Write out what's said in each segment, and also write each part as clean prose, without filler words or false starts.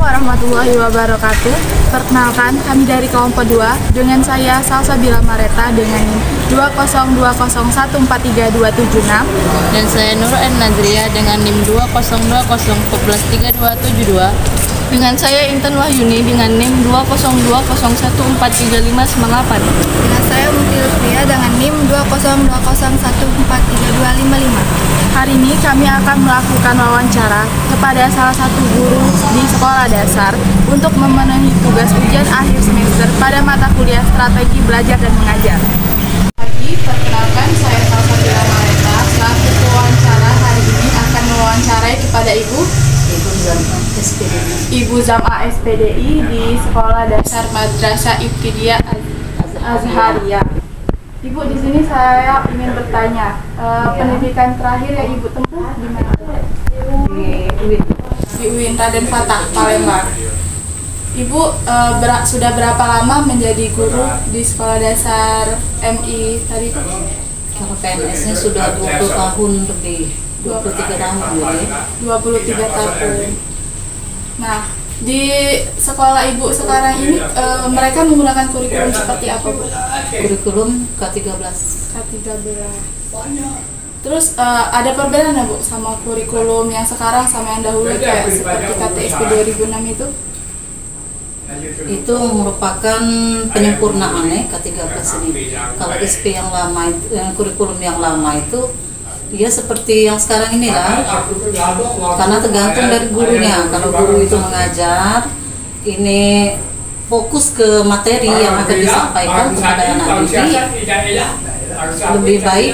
warahmatullahi wabarakatuh. Perkenalkan, kami dari kelompok 2 dengan saya Salsabila Mareta dengan NIM 202014326 dan saya Nur Nazria dengan NIM 202014322. dengan saya Intan Wahyuni dengan NIM 20201435998. Dengan saya Muti Lutfia dengan NIM 20201432255. Hari ini kami akan melakukan wawancara kepada salah satu guru di sekolah dasar untuk memenuhi tugas ujian akhir semester pada mata kuliah strategi belajar dan mengajar. Perkenalkan, saya Salsabila Mareta. Selaku pewawancara hari ini akan mewawancarai kepada Ibu Zam'a SPDI di Sekolah Dasar Madrasah Ibtidaiyah Azhariyah. Ibu, di sini saya ingin bertanya, pendidikan terakhir yang Ibu tempuh di mana? Di UIN Raden Fatah, Palembang. Ibu sudah berapa lama menjadi guru di sekolah dasar MI tadi? Kalau PNS-nya sudah 20 tahun lebih, 23 tahun lebih. 23 tahun. Nah, di sekolah Ibu sekarang ini mereka menggunakan kurikulum seperti apa, Bu? Kurikulum K13. Terus ada perbedaan nggak, Bu, sama kurikulum yang sekarang sama yang dahulu kayak seperti KTSP 2006 itu? Itu merupakan penyempurnaan K13 ini. Kalau SP yang lama itu, kurikulum yang lama itu ya seperti yang sekarang inilah, karena tergantung dari gurunya. Kalau guru itu mengajar, ini fokus ke materi yang akan disampaikan kepada anak didik, lebih baik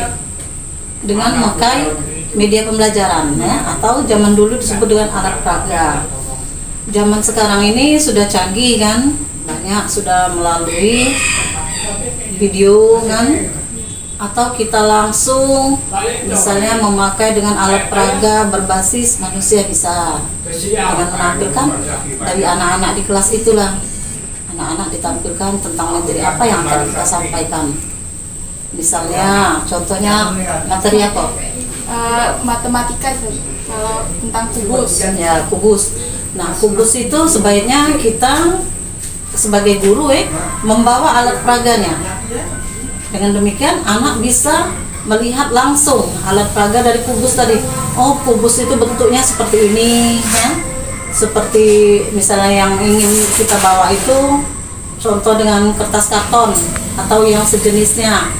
dengan memakai media pembelajaran atau zaman dulu disebut dengan alat peraga. Zaman sekarang ini sudah canggih kan, banyak sudah melalui video kan, atau kita langsung misalnya memakai dengan alat peraga berbasis manusia bisa, dengan menampilkan dari anak-anak di kelas itulah, anak-anak ditampilkan tentang materi apa yang akan kita sampaikan. Misalnya contohnya materi apa? Matematika, kalau tentang kubus. Ya, kubus. Nah, kubus itu sebaiknya kita sebagai guru membawa alat peraganya. Dengan demikian anak bisa melihat langsung alat peraga dari kubus tadi. Oh, kubus itu bentuknya seperti ini ya. Seperti misalnya yang ingin kita bawa itu contoh dengan kertas karton atau yang sejenisnya.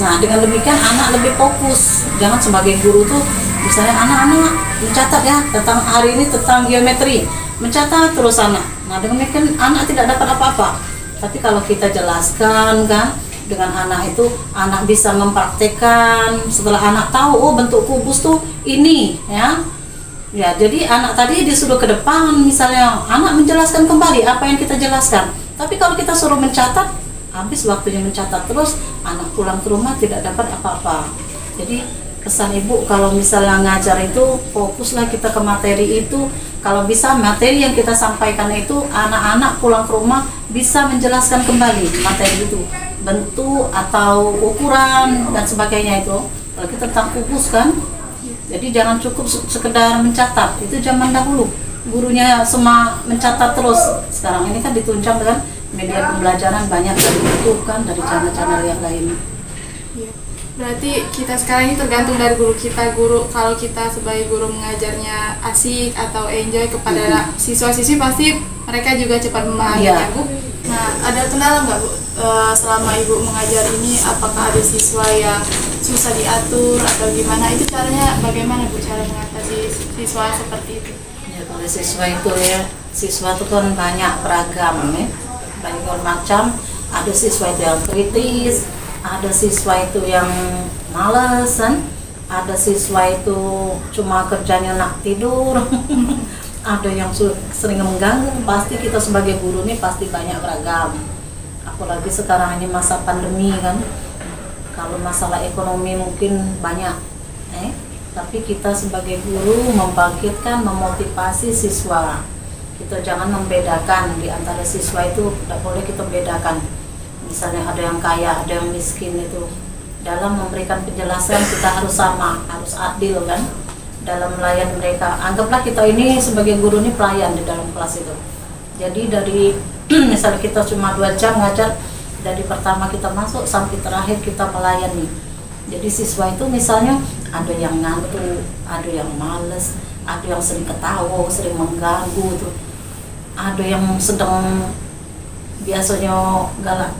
Nah, dengan demikian anak lebih fokus. Jangan sebagai guru tuh misalnya anak-anak mencatat ya tentang hari ini tentang geometri, mencatat terus anak. Nah, dengan demikian anak tidak dapat apa-apa. Tapi kalau kita jelaskan kan dengan anak itu, anak bisa mempraktekkan. Setelah anak tahu oh bentuk kubus tuh ini ya. Ya, jadi anak tadi disuruh ke depan misalnya, anak menjelaskan kembali apa yang kita jelaskan. Tapi kalau kita suruh mencatat, habis waktunya mencatat terus, anak pulang ke rumah tidak dapat apa-apa. Jadi pesan ibu kalau misalnya ngajar itu fokuslah kita ke materi itu. Kalau bisa materi yang kita sampaikan itu anak-anak pulang ke rumah bisa menjelaskan kembali materi itu, bentuk atau ukuran dan sebagainya itu. Kalau kita tentang kubus kan, jadi jangan cukup sekedar mencatat. Itu zaman dahulu gurunya semua mencatat terus. Sekarang ini kan ditunjang dengan media pembelajaran banyak dari YouTube kan, dari channel-channel yang lain. Iya. Berarti kita sekarang ini tergantung dari guru kita. Guru, kalau kita sebagai guru mengajarnya asik atau enjoy kepada siswa-siswi, pasti mereka juga cepat memahaminya, Bu. Nah, ada kendala nggak, Bu, selama Ibu mengajar ini? Apakah ada siswa yang susah diatur atau gimana? Itu caranya bagaimana, Bu, cara mengatasi siswa seperti itu? Ya, kalau siswa itu ya, siswa itu kan banyak beragam ya. Banyak macam, ada siswa itu yang kritis, ada siswa itu yang malas kan, ada siswa itu cuma kerjanya nak tidur, ada yang sering mengganggu. Pasti kita sebagai guru ini pasti banyak beragam, apalagi sekarang ini masa pandemi kan. Kalau masalah ekonomi mungkin banyak tapi kita sebagai guru membangkitkan, memotivasi siswa. Kita jangan membedakan di antara siswa itu, tidak boleh kita bedakan. Misalnya ada yang kaya, ada yang miskin itu. Dalam memberikan penjelasan kita harus sama, harus adil kan. Dalam melayan mereka. Anggaplah kita ini sebagai guru ini pelayan di dalam kelas itu. Jadi dari misalnya kita cuma 2 jam ngajar, dari pertama kita masuk sampai terakhir kita melayani. Jadi siswa itu misalnya ada yang ngantuk, ada yang males, ada yang sering ketawa, sering mengganggu tuh, ada yang sedang biasanya galak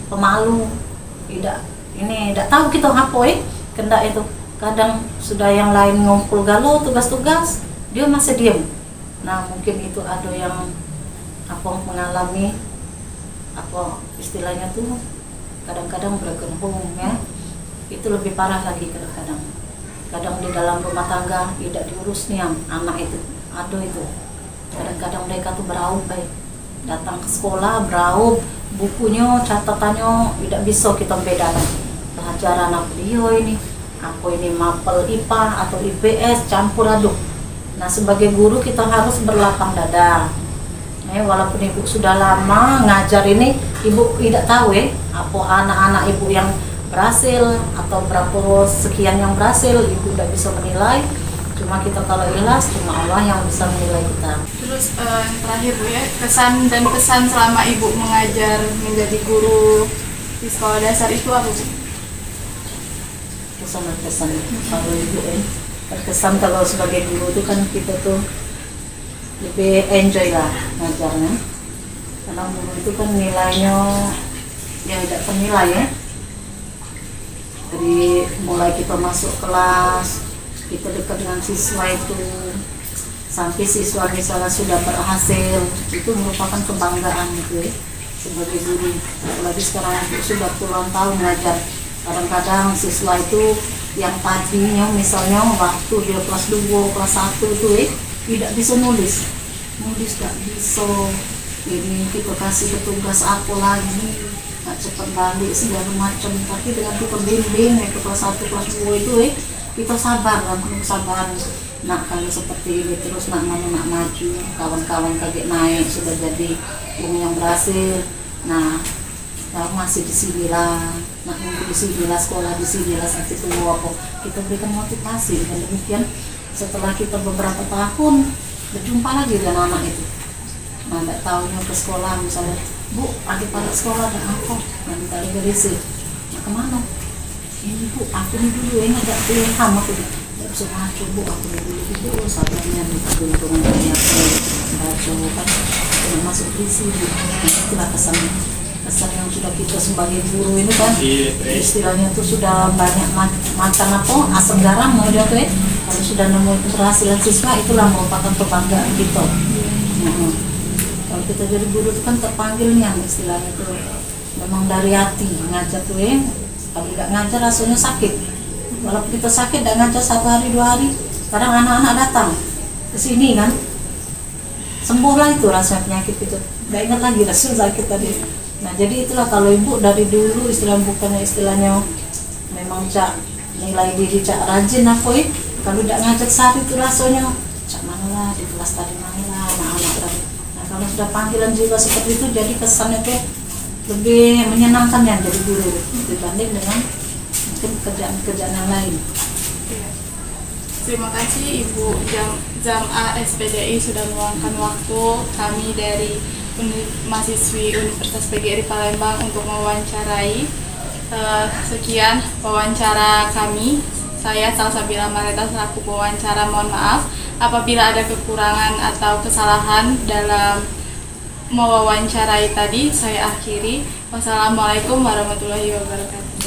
pemalu, tidak tahu kita apa kena itu. Kadang sudah yang lain ngumpul galau tugas-tugas, dia masih diam. Nah mungkin itu ada yang mengalami istilahnya tuh kadang-kadang broken home ya, itu lebih parah lagi. Kadang di dalam rumah tangga tidak diurus nih anak itu, ada itu. Kadang-kadang mereka tuh beraup datang ke sekolah beraup, bukunya catatannya tidak bisa kita bedakan pelajaran apa ini mapel IPA atau IPS campur aduk. Nah sebagai guru kita harus berlapang dada. Walaupun ibu sudah lama ngajar ini, ibu tidak tahu apa anak-anak ibu yang berhasil atau berapa sekian yang berhasil, ibu tidak bisa menilai. Cuma kita kalau ikhlas, cuma Allah yang bisa menilai kita. Terus terakhir Bu ya, kesan dan pesan selama ibu mengajar menjadi guru di sekolah dasar itu apa Bu? Kesan dan pesan kalau ibu terkesan kalau sebagai guru itu kan kita tuh lebih enjoy lah ngajarnya, karena guru itu kan nilainya yang tidak ternilai ya. Dari mulai kita masuk kelas, kita dekat dengan siswa itu, sampai siswa misalnya sudah berhasil, itu merupakan kebanggaan gitu ya sebagai guru. Apalagi sekarang sudah puluhan tahun ngajar, kadang-kadang siswa itu yang tadinya misalnya waktu dia kelas 2, kelas 1 itu tidak bisa nulis gak bisa, ini kita kasih petugas aku lagi gak cepat balik segala macam. Tapi dengan kita bimbing ke kelas 1, kelas 2 itu kita sabar dan penuh kesabaran. Nah kalau seperti ini terus nak maju, kawan-kawan kaget naik sudah jadi yang berhasil. Nah kalau masih di sini lah, nak nunggu di sini lah, sekolah di sini lah sampai tua kok, kita berikan motivasi. Dan demikian setelah kita beberapa tahun berjumpa lagi dengan anak itu. Nah tidak tahunya ke sekolah misalnya, Bu adik-adik sekolah ada apa? Nanti tadi berisi, nah kemana? Ini Bu, aku ini dulu agak pilihan aku tidak bisa ngaco Bu, aku ini dulu sabarnya minta dulu dengan ngaco kan, tidak masuk berisi Bu. Itulah kesan yang sudah kita sebagai guru ini kan, istilahnya itu sudah banyak makan asam garam mau dia tuh kalau sudah nemu keberhasilan siswa, itulah merupakan kebanggaan kita. Kalau kita jadi guru itu kan terpanggilnya istilahnya itu memang dari hati ngajar tuh kalau tidak ngajar rasanya sakit. Walaupun kita sakit tidak ngajar 1 hari 2 hari, kadang anak-anak datang ke sini kan sembuhlah itu rasa penyakit itu, tidak ingat lagi rasa sakit tadi. Nah jadi itulah kalau ibu dari dulu bukannya istilahnya memang nilai diri rajin kalau tidak ngajak sehari itu rasanya mana lah di kelas tadi mana lah anak-anak tadi. Nah kalau sudah panggilan jiwa seperti itu, jadi kesannya tuh lebih menyenangkan ya jadi guru dibanding dengan mungkin kerjaan yang lain. Terima kasih Ibu Jam-A SPDI sudah meluangkan waktu kami dari mahasiswi Universitas PGRI Palembang untuk mewawancarai. Sekian wawancara kami. Saya Salsabila Mareta selaku pewawancara. Mohon maaf apabila ada kekurangan atau kesalahan dalam mewawancarai tadi. Saya akhiri. Wassalamualaikum warahmatullahi wabarakatuh.